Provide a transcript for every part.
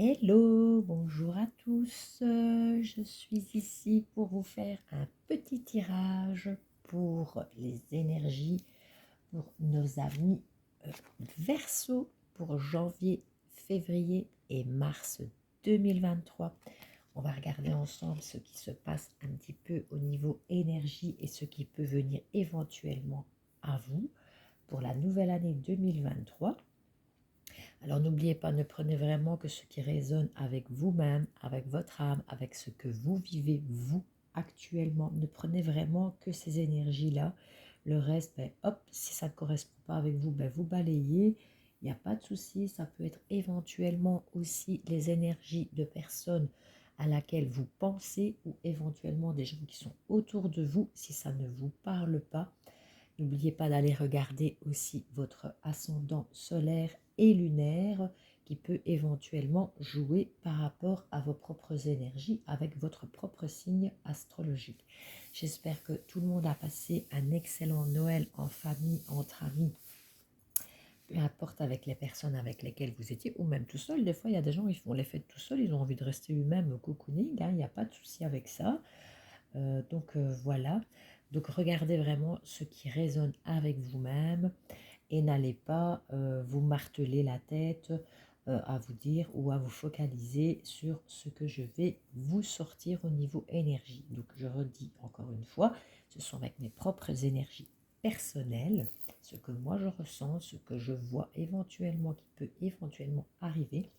Hello, bonjour à tous. Je suis ici pour vous faire un petit tirage pour les énergies pour nos amis Verseau pour janvier, février et mars 2023. On va regarder ensemble ce qui se passe un petit peu au niveau énergie et ce qui peut venir éventuellement à vous pour la nouvelle année 2023. Alors n'oubliez pas, ne prenez vraiment que ce qui résonne avec vous-même, avec votre âme, avec ce que vous vivez vous actuellement. Ne prenez vraiment que ces énergies-là. Le reste, hop, si ça ne correspond pas avec vous, vous balayez. Il n'y a pas de souci. Ça peut être éventuellement aussi les énergies de personnes à laquelle vous pensez ou éventuellement des gens qui sont autour de vous si ça ne vous parle pas. N'oubliez pas d'aller regarder aussi votre ascendant solaire et lunaire qui peut éventuellement jouer par rapport à vos propres énergies avec votre propre signe astrologique. J'espère que tout le monde a passé un excellent Noël en famille, entre amis, peu importe avec les personnes avec lesquelles vous étiez, ou même tout seul. Des fois, il y a des gens qui font les fêtes tout seuls, ils ont envie de rester eux-mêmes cocooning, il n'y a pas de souci avec ça. Voilà, donc regardez vraiment ce qui résonne avec vous-même et n'allez pas vous marteler la tête à vous dire ou à vous focaliser sur ce que je vais vous sortir au niveau énergie. Donc je redis encore une fois, ce sont avec mes propres énergies personnelles, ce que moi je ressens, ce que je vois éventuellement qui peut éventuellement arriver.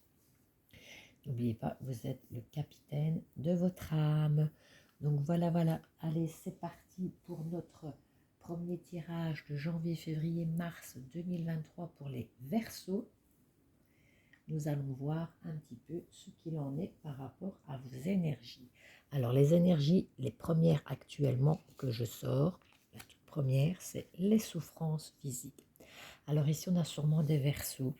N'oubliez pas, vous êtes le capitaine de votre âme. Donc voilà. Allez, c'est parti pour notre premier tirage de janvier, février, mars 2023 pour les Verseaux. Nous allons voir un petit peu ce qu'il en est par rapport à vos énergies. Alors les énergies, les premières actuellement que je sors, la toute première, c'est les souffrances physiques. Alors ici, on a sûrement des Verseaux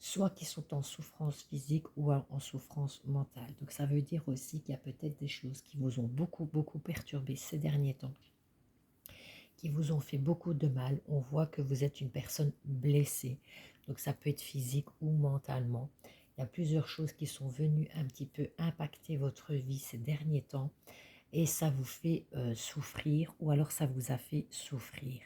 soit qui sont en souffrance physique ou en souffrance mentale. Donc ça veut dire aussi qu'il y a peut-être des choses qui vous ont beaucoup perturbé ces derniers temps, qui vous ont fait beaucoup de mal. On voit que vous êtes une personne blessée, donc ça peut être physique ou mentalement. Il y a plusieurs choses qui sont venues un petit peu impacter votre vie ces derniers temps et ça vous fait souffrir ou alors ça vous a fait souffrir.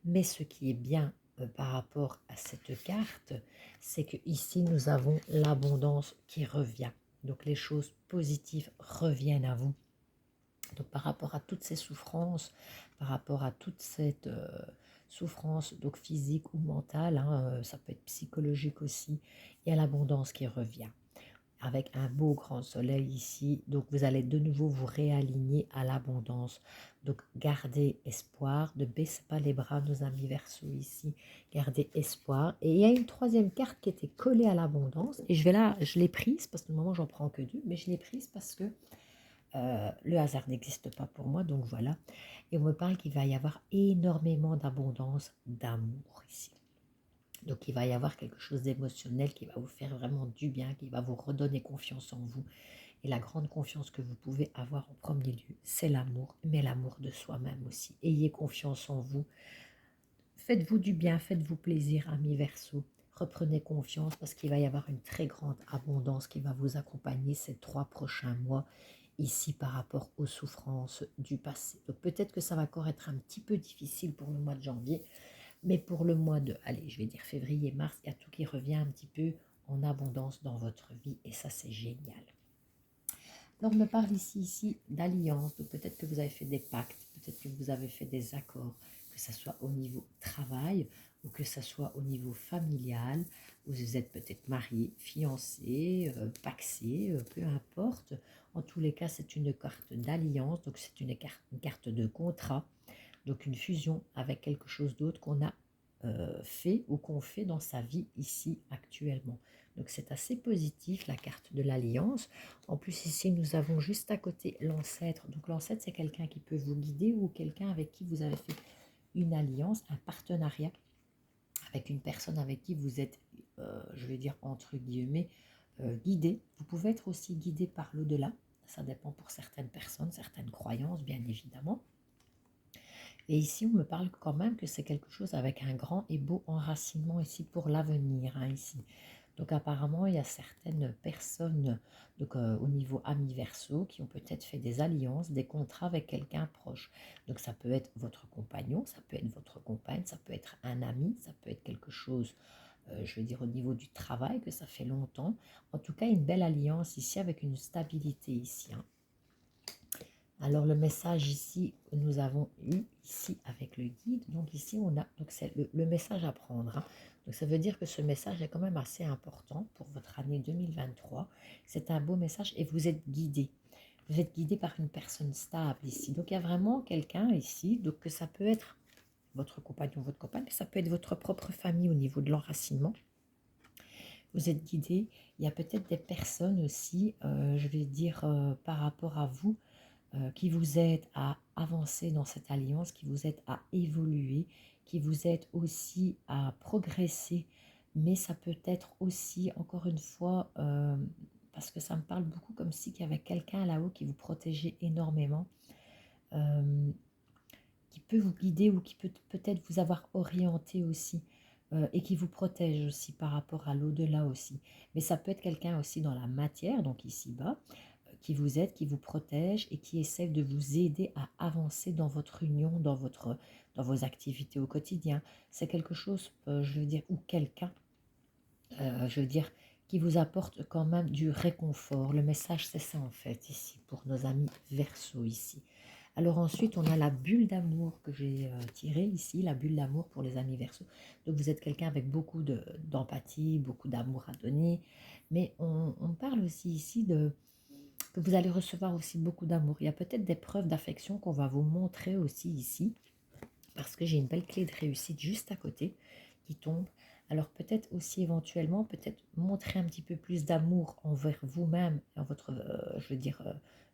Mais ce qui est bien par rapport à cette carte, c'est que ici nous avons l'abondance qui revient. Donc les choses positives reviennent à vous. Donc par rapport à toutes ces souffrances, par rapport à toute cette souffrance donc physique ou mentale, ça peut être psychologique aussi, il y a l'abondance qui revient avec un beau grand soleil ici. Donc vous allez de nouveau vous réaligner à l'abondance. Donc gardez espoir, ne baissez pas les bras nos amis Verseau ici, gardez espoir. Et il y a une troisième carte qui était collée à l'abondance et je l'ai prise parce que au moment j'en prends que deux, mais je l'ai prise parce que le hasard n'existe pas pour moi, donc voilà. Et on me parle qu'il va y avoir énormément d'abondance, d'amour ici. Donc il va y avoir quelque chose d'émotionnel qui va vous faire vraiment du bien, qui va vous redonner confiance en vous. Et la grande confiance que vous pouvez avoir en premier lieu, c'est l'amour, mais l'amour de soi-même aussi. Ayez confiance en vous. Faites-vous du bien, faites-vous plaisir, amis Verseau. Reprenez confiance parce qu'il va y avoir une très grande abondance qui va vous accompagner ces 3 prochains mois ici par rapport aux souffrances du passé. Donc peut-être que ça va encore être un petit peu difficile pour le mois de janvier, mais pour le mois de, allez, je vais dire février, mars, il y a tout qui revient un petit peu en abondance dans votre vie et ça c'est génial. Alors on me parle ici d'alliance, donc peut-être que vous avez fait des pactes, peut-être que vous avez fait des accords, que ce soit au niveau travail ou que ce soit au niveau familial, où vous êtes peut-être marié, fiancé, pacsé, peu importe. En tous les cas, c'est une carte d'alliance, donc c'est une carte de contrat, donc une fusion avec quelque chose d'autre qu'on a fait ou qu'on fait dans sa vie ici actuellement. Donc c'est assez positif la carte de l'alliance. En plus ici nous avons juste à côté l'ancêtre. Donc l'ancêtre c'est quelqu'un qui peut vous guider ou quelqu'un avec qui vous avez fait une alliance, un partenariat avec une personne avec qui vous êtes, je vais dire entre guillemets, guidé. Vous pouvez être aussi guidé par l'au-delà. Ça dépend pour certaines personnes, certaines croyances bien évidemment. Et ici, on me parle quand même que c'est quelque chose avec un grand et beau enracinement ici pour l'avenir, ici. Donc apparemment, il y a certaines personnes donc, au niveau ami Verseau qui ont peut-être fait des alliances, des contrats avec quelqu'un proche. Donc ça peut être votre compagnon, ça peut être votre compagne, ça peut être un ami, ça peut être quelque chose, je veux dire au niveau du travail, que ça fait longtemps. En tout cas, une belle alliance ici avec une stabilité ici, hein. Alors le message ici, nous avons eu ici avec le guide, donc ici on a, donc c'est le message à prendre, hein. Donc ça veut dire que ce message est quand même assez important pour votre année 2023. C'est un beau message et vous êtes guidé. Vous êtes guidé par une personne stable ici. Donc il y a vraiment quelqu'un ici, donc que ça peut être votre compagnon, votre compagne, mais ça peut être votre propre famille au niveau de l'enracinement. Vous êtes guidé. Il y a peut-être des personnes aussi, je vais dire par rapport à vous, qui vous aide à avancer dans cette alliance, qui vous aide à évoluer, qui vous aide aussi à progresser. Mais ça peut être aussi, encore une fois, parce que ça me parle beaucoup comme si il y avait quelqu'un là-haut qui vous protégeait énormément, euh, qui peut vous guider ou qui peut peut-être vous avoir orienté aussi. Et qui vous protège aussi par rapport à l'au-delà aussi. Mais ça peut être quelqu'un aussi dans la matière, donc ici-bas, qui vous aide, qui vous protège et qui essaie de vous aider à avancer dans votre union, dans vos activités au quotidien. C'est quelque chose, je veux dire, ou quelqu'un, je veux dire, qui vous apporte quand même du réconfort. Le message, c'est ça en fait ici, pour nos amis Verseau ici. Alors ensuite, on a la bulle d'amour que j'ai tirée ici, la bulle d'amour pour les amis Verseau. Donc vous êtes quelqu'un avec beaucoup d'empathie, beaucoup d'amour à donner, mais on parle aussi ici de que vous allez recevoir aussi beaucoup d'amour. Il y a peut-être des preuves d'affection qu'on va vous montrer aussi ici, parce que j'ai une belle clé de réussite juste à côté qui tombe. Alors peut-être aussi éventuellement, peut-être montrer un petit peu plus d'amour envers vous-même, en votre, je veux dire,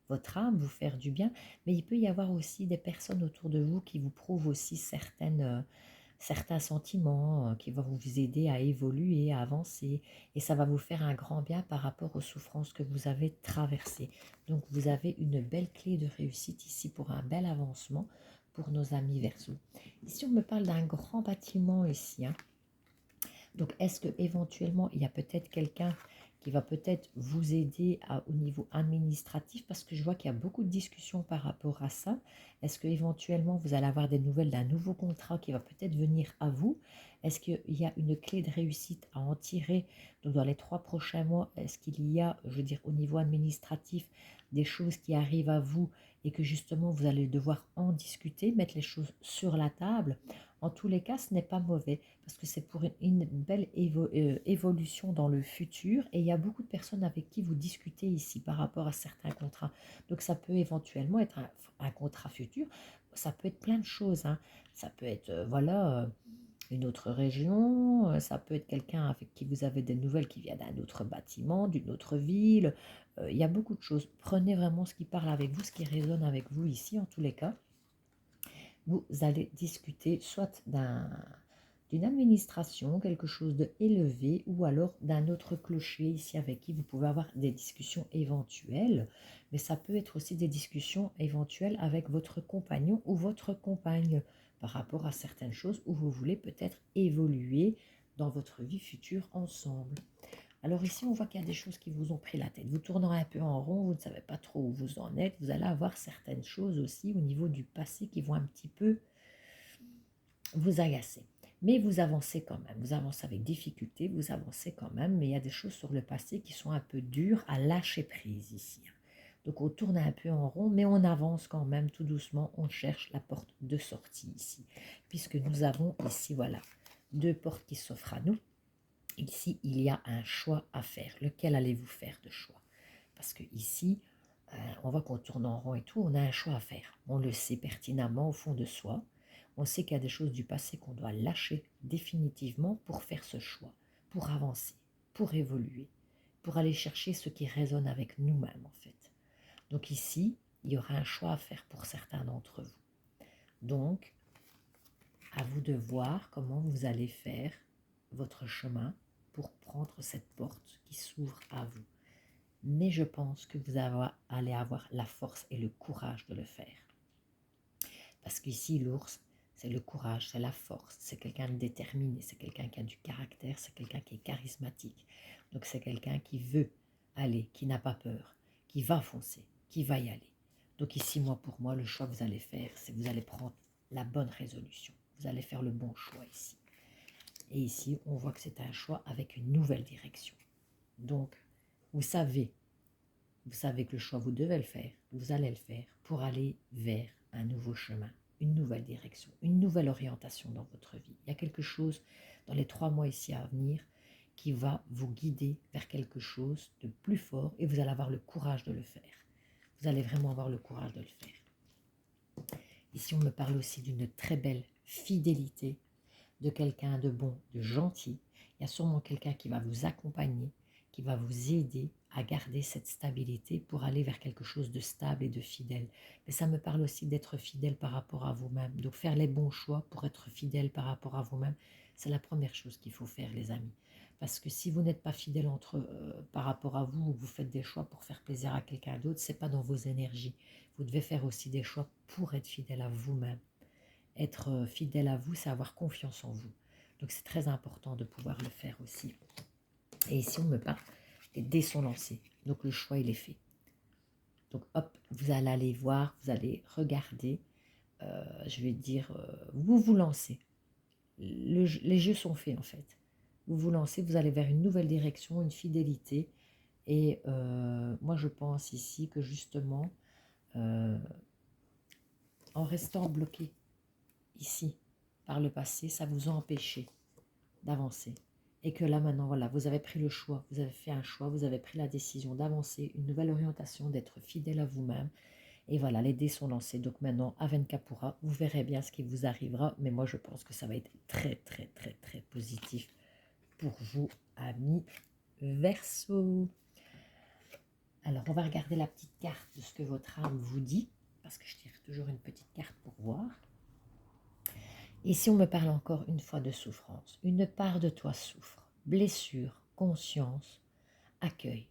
votre âme, vous faire du bien. Mais il peut y avoir aussi des personnes autour de vous qui vous prouvent aussi certains sentiments qui vont vous aider à évoluer, à avancer. Et ça va vous faire un grand bien par rapport aux souffrances que vous avez traversées. Donc vous avez une belle clé de réussite ici pour un bel avancement pour nos amis Verseau. Ici, on me parle d'un grand bâtiment ici, hein. Donc, est-ce que éventuellement il y a peut-être quelqu'un qui va peut-être vous aider au niveau administratif, parce que je vois qu'il y a beaucoup de discussions par rapport à ça. Est-ce que éventuellement vous allez avoir des nouvelles d'un nouveau contrat qui va peut-être venir à vous? Est-ce qu'il y a une clé de réussite à en tirer? Donc dans les 3 prochains mois, est-ce qu'il y a, je veux dire, au niveau administratif, des choses qui arrivent à vous et que justement vous allez devoir en discuter, mettre les choses sur la table? En tous les cas, ce n'est pas mauvais parce que c'est pour une belle évolution dans le futur et il y a beaucoup de personnes avec qui vous discutez ici par rapport à certains contrats. Donc ça peut éventuellement être un contrat futur, ça peut être plein de choses, hein. Ça peut être voilà une autre région, ça peut être quelqu'un avec qui vous avez des nouvelles qui vient d'un autre bâtiment, d'une autre ville. Il y a beaucoup de choses. Prenez vraiment ce qui parle avec vous, ce qui résonne avec vous ici en tous les cas. Vous allez discuter soit d'une administration, quelque chose de élevé, ou alors d'un autre clocher ici avec qui vous pouvez avoir des discussions éventuelles. Mais ça peut être aussi des discussions éventuelles avec votre compagnon ou votre compagne par rapport à certaines choses où vous voulez peut-être évoluer dans votre vie future ensemble. Alors ici, on voit qu'il y a des choses qui vous ont pris la tête. Vous tournez un peu en rond, vous ne savez pas trop où vous en êtes. Vous allez avoir certaines choses aussi au niveau du passé qui vont un petit peu vous agacer. Mais vous avancez quand même. Vous avancez avec difficulté, vous avancez quand même. Mais il y a des choses sur le passé qui sont un peu dures à lâcher prise ici. Donc on tourne un peu en rond, mais on avance quand même tout doucement. On cherche la porte de sortie ici. Puisque nous avons ici, voilà, 2 portes qui s'offrent à nous. Ici, il y a un choix à faire. Lequel allez-vous faire de choix? Parce que ici, on voit qu'on tourne en rond et tout, on a un choix à faire. On le sait pertinemment au fond de soi. On sait qu'il y a des choses du passé qu'on doit lâcher définitivement pour faire ce choix, pour avancer, pour évoluer, pour aller chercher ce qui résonne avec nous-mêmes en fait. Donc ici, il y aura un choix à faire pour certains d'entre vous. Donc, à vous de voir comment vous allez faire votre chemin pour prendre cette porte qui s'ouvre à vous. Mais je pense que vous allez avoir la force et le courage de le faire. Parce qu'ici, l'ours, c'est le courage, c'est la force, c'est quelqu'un de déterminé, c'est quelqu'un qui a du caractère, c'est quelqu'un qui est charismatique. Donc c'est quelqu'un qui veut aller, qui n'a pas peur, qui va foncer, qui va y aller. Donc ici, moi, pour moi, le choix que vous allez faire, c'est que vous allez prendre la bonne résolution. Vous allez faire le bon choix ici. Et ici, on voit que c'est un choix avec une nouvelle direction. Donc, vous savez que le choix, vous devez le faire, vous allez le faire pour aller vers un nouveau chemin, une nouvelle direction, une nouvelle orientation dans votre vie. Il y a quelque chose dans les 3 mois ici à venir qui va vous guider vers quelque chose de plus fort et vous allez avoir le courage de le faire. Vous allez vraiment avoir le courage de le faire. Ici, on me parle aussi d'une très belle fidélité, de quelqu'un de bon, de gentil. Il y a sûrement quelqu'un qui va vous accompagner, qui va vous aider à garder cette stabilité pour aller vers quelque chose de stable et de fidèle. Mais ça me parle aussi d'être fidèle par rapport à vous-même. Donc faire les bons choix pour être fidèle par rapport à vous-même, c'est la première chose qu'il faut faire, les amis. Parce que si vous n'êtes pas fidèle par rapport à vous, ou vous faites des choix pour faire plaisir à quelqu'un d'autre, c'est pas dans vos énergies. Vous devez faire aussi des choix pour être fidèle à vous-même. Être fidèle à vous, c'est avoir confiance en vous. Donc c'est très important de pouvoir le faire aussi. Et ici, on me parle, les dés sont lancés. Donc le choix, il est fait. Donc hop, vous allez aller voir, vous allez regarder. Je vais dire, vous vous lancez. Les jeux sont faits en fait. Vous vous lancez, vous allez vers une nouvelle direction, une fidélité. Et moi, je pense ici que justement, en restant bloqué ici, par le passé, ça vous a empêché d'avancer. Et que là maintenant, voilà, vous avez pris le choix, vous avez fait un choix, vous avez pris la décision d'avancer, une nouvelle orientation, d'être fidèle à vous-même. Et voilà, les dés sont lancés. Donc maintenant, Aven Kapura, vous verrez bien ce qui vous arrivera. Mais moi, je pense que ça va être très, très, très, très positif pour vous, amis Verseau. Alors, on va regarder la petite carte de ce que votre âme vous dit. Parce que je tire toujours une petite carte pour voir. Ici, on me parle encore une fois de souffrance. Une part de toi souffre. Blessure, conscience, accueil.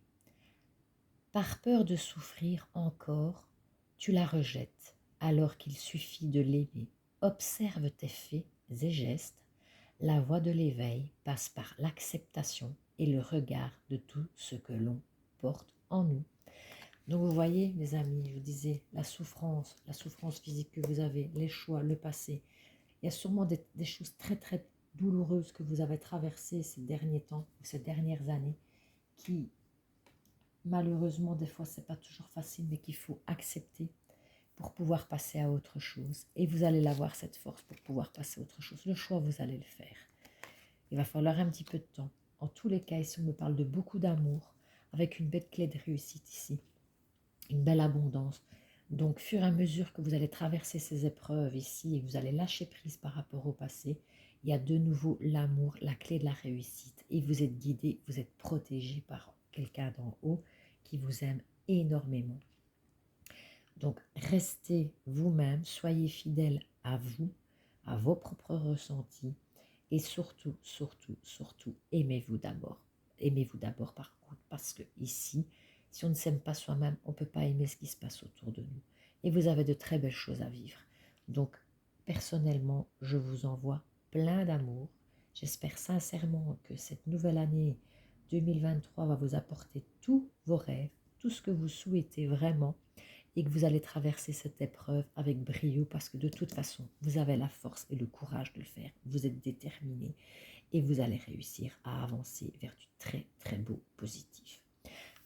Par peur de souffrir encore, tu la rejettes, alors qu'il suffit de l'aimer. Observe tes faits et gestes. La voie de l'éveil passe par l'acceptation et le regard de tout ce que l'on porte en nous. Donc vous voyez, mes amis, je vous disais, la souffrance physique que vous avez, les choix, le passé. Il y a sûrement des choses très très douloureuses que vous avez traversées ces derniers temps, ces dernières années, qui malheureusement des fois c'est pas toujours facile, mais qu'il faut accepter pour pouvoir passer à autre chose. Et vous allez l'avoir cette force pour pouvoir passer à autre chose. Le choix, vous allez le faire. Il va falloir un petit peu de temps. En tous les cas, ici on me parle de beaucoup d'amour, avec une belle clé de réussite ici, une belle abondance. Donc, fur et à mesure que vous allez traverser ces épreuves ici et que vous allez lâcher prise par rapport au passé, il y a de nouveau l'amour, la clé de la réussite. Et vous êtes guidé, vous êtes protégé par quelqu'un d'en haut qui vous aime énormément. Donc, restez vous-même, soyez fidèle à vous, à vos propres ressentis. Et surtout, surtout, surtout, aimez-vous d'abord. Aimez-vous d'abord par contre, parce que ici, si on ne s'aime pas soi-même, on ne peut pas aimer ce qui se passe autour de nous. Et vous avez de très belles choses à vivre. Donc, personnellement, je vous envoie plein d'amour. J'espère sincèrement que cette nouvelle année 2023 va vous apporter tous vos rêves, tout ce que vous souhaitez vraiment, et que vous allez traverser cette épreuve avec brio parce que de toute façon, vous avez la force et le courage de le faire. Vous êtes déterminé et vous allez réussir à avancer vers du très très beau positif.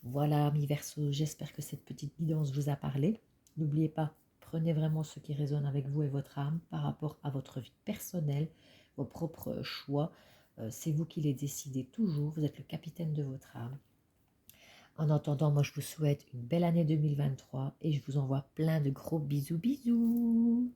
Voilà, amis Verseau, j'espère que cette petite guidance vous a parlé. N'oubliez pas, prenez vraiment ce qui résonne avec vous et votre âme par rapport à votre vie personnelle, vos propres choix. C'est vous qui les décidez toujours, vous êtes le capitaine de votre âme. En attendant, moi je vous souhaite une belle année 2023 et je vous envoie plein de gros bisous bisous.